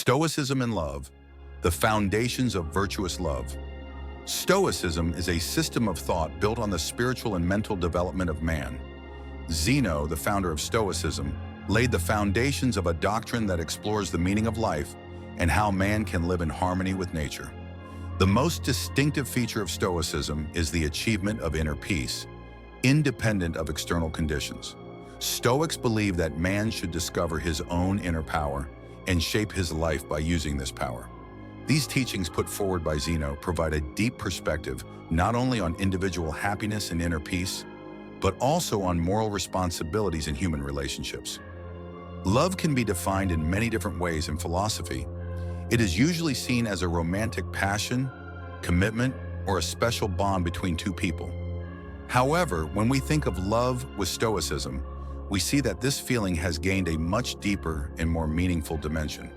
Stoicism and Love, the foundations of virtuous love. Stoicism is a system of thought built on the spiritual and mental development of man. Zeno, the founder of Stoicism, laid the foundations of a doctrine that explores the meaning of life and how man can live in harmony with nature. The most distinctive feature of Stoicism is the achievement of inner peace, independent of external conditions. Stoics believe that man should discover his own inner power and shape his life by using this power. These teachings put forward by Zeno provide a deep perspective not only on individual happiness and inner peace, but also on moral responsibilities in human relationships. Love can be defined in many different ways in philosophy. It is usually seen as a romantic passion, commitment, or a special bond between two people. However, when we think of love with Stoicism, we see that this feeling has gained a much deeper and more meaningful dimension.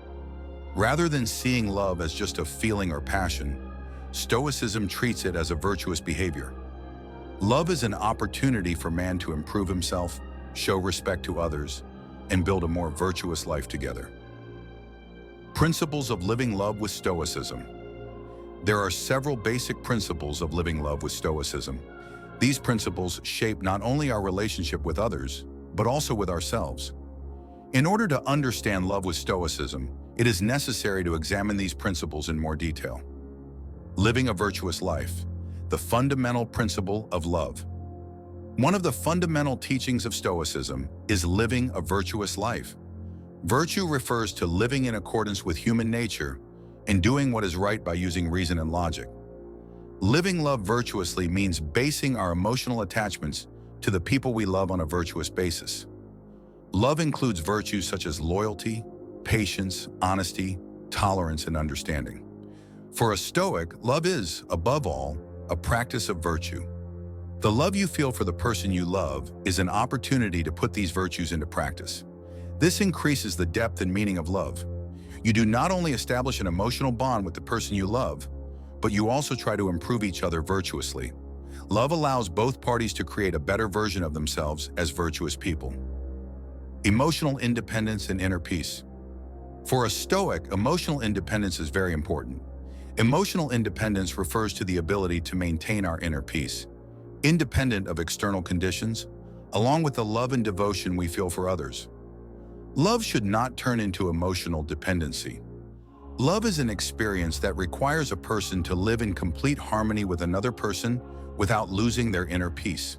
Rather than seeing love as just a feeling or passion, Stoicism treats it as a virtuous behavior. Love is an opportunity for man to improve himself, show respect to others, and build a more virtuous life together. Principles of living love with Stoicism. There are several basic principles of living love with Stoicism. These principles shape not only our relationship with others, but also with ourselves. In order to understand love with Stoicism, it is necessary to examine these principles in more detail. Living a virtuous life, the fundamental principle of love. One of the fundamental teachings of Stoicism is living a virtuous life. Virtue refers to living in accordance with human nature and doing what is right by using reason and logic. Living love virtuously means basing our emotional attachments to the people we love on a virtuous basis. Love includes virtues such as loyalty, patience, honesty, tolerance, and understanding. For a Stoic, love is, above all, a practice of virtue. The love you feel for the person you love is an opportunity to put these virtues into practice. This increases the depth and meaning of love. You do not only establish an emotional bond with the person you love, but you also try to improve each other virtuously. Love allows both parties to create a better version of themselves as virtuous people. Emotional independence and inner peace. For a Stoic, emotional independence is very important. Emotional independence refers to the ability to maintain our inner peace, independent of external conditions, along with the love and devotion we feel for others. Love should not turn into emotional dependency. Love is an experience that requires a person to live in complete harmony with another person without losing their inner peace.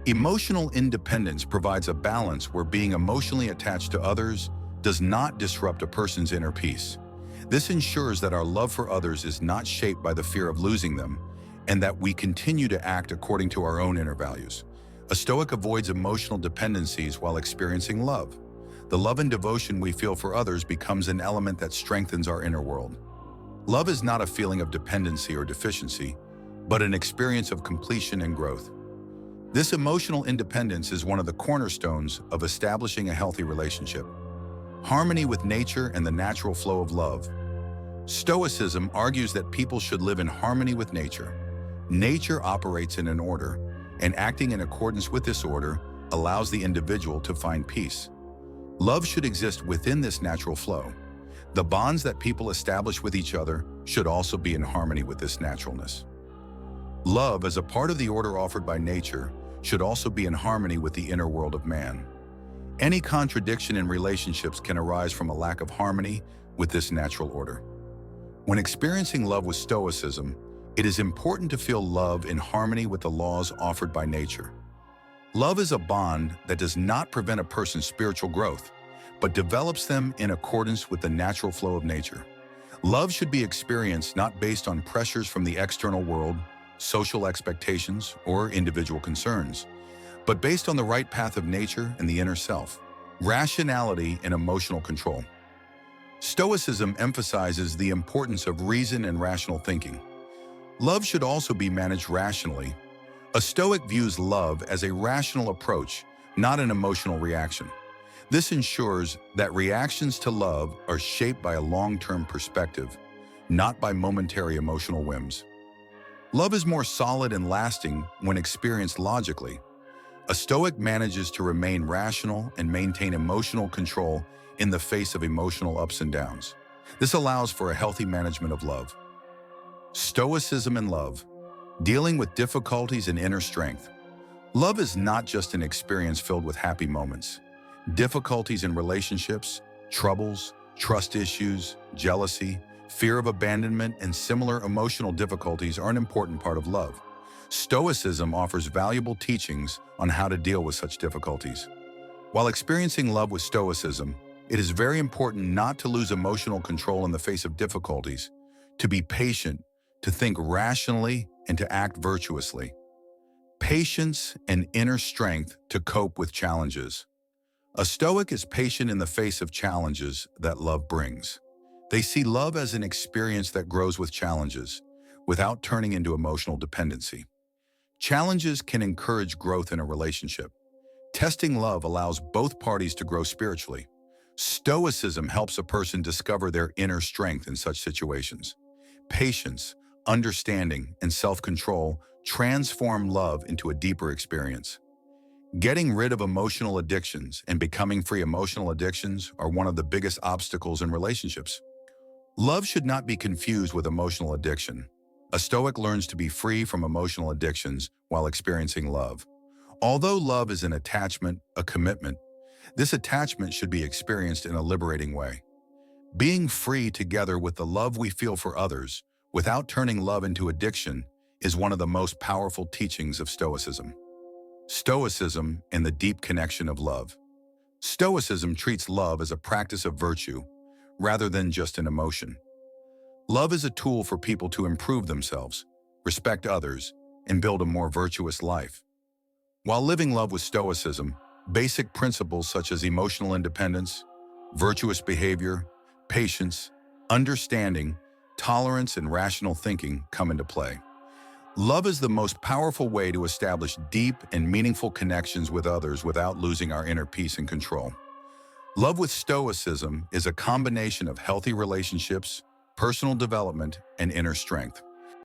Emotional independence provides a balance where being emotionally attached to others does not disrupt a person's inner peace. This ensures that our love for others is not shaped by the fear of losing them, and that we continue to act according to our own inner values. A Stoic avoids emotional dependencies while experiencing love. The love and devotion we feel for others becomes an element that strengthens our inner world. Love is not a feeling of dependency or deficiency, but an experience of completion and growth. This emotional independence is one of the cornerstones of establishing a healthy relationship. Harmony with nature and the natural flow of love. Stoicism argues that people should live in harmony with nature. Nature operates in an order, and acting in accordance with this order allows the individual to find peace. Love should exist within this natural flow. The bonds that people establish with each other should also be in harmony with this naturalness. Love, as a part of the order offered by nature, should also be in harmony with the inner world of man. Any contradiction in relationships can arise from a lack of harmony with this natural order. When experiencing love with Stoicism, it is important to feel love in harmony with the laws offered by nature. Love is a bond that does not prevent a person's spiritual growth, but develops them in accordance with the natural flow of nature. Love should be experienced not based on pressures from the external world, social expectations, or individual concerns, but based on the right path of nature and the inner self. Rationality and emotional control. Stoicism emphasizes the importance of reason and rational thinking. Love should also be managed rationally. A Stoic views love as a rational approach, not an emotional reaction. This ensures that reactions to love are shaped by a long-term perspective, not by momentary emotional whims. Love is more solid and lasting when experienced logically. A Stoic manages to remain rational and maintain emotional control in the face of emotional ups and downs. This allows for a healthy management of love. Stoicism and love, dealing with difficulties and inner strength. Love is not just an experience filled with happy moments. Difficulties in relationships, troubles, trust issues, jealousy, fear of abandonment, and similar emotional difficulties are an important part of love. Stoicism offers valuable teachings on how to deal with such difficulties. While experiencing love with Stoicism, it is very important not to lose emotional control in the face of difficulties, to be patient, to think rationally, and to act virtuously. Patience and inner strength to cope with challenges. A Stoic is patient in the face of challenges that love brings. They see love as an experience that grows with challenges, without turning into emotional dependency. Challenges can encourage growth in a relationship. Testing love allows both parties to grow spiritually. Stoicism helps a person discover their inner strength in such situations. Patience, understanding, and self-control transform love into a deeper experience. Getting rid of emotional addictions and becoming free emotional addictions are one of the biggest obstacles in relationships. Love should not be confused with emotional addiction. A Stoic learns to be free from emotional addictions while experiencing love. Although love is an attachment, a commitment, this attachment should be experienced in a liberating way. Being free together with the love we feel for others, without turning love into addiction, is one of the most powerful teachings of Stoicism. Stoicism and the deep connection of love. Stoicism treats love as a practice of virtue, rather than just an emotion. Love is a tool for people to improve themselves, respect others, and build a more virtuous life. While living love with Stoicism, basic principles such as emotional independence, virtuous behavior, patience, understanding, tolerance, and rational thinking come into play. Love is the most powerful way to establish deep and meaningful connections with others without losing our inner peace and control. Love with Stoicism is a combination of healthy relationships, personal development, and inner strength.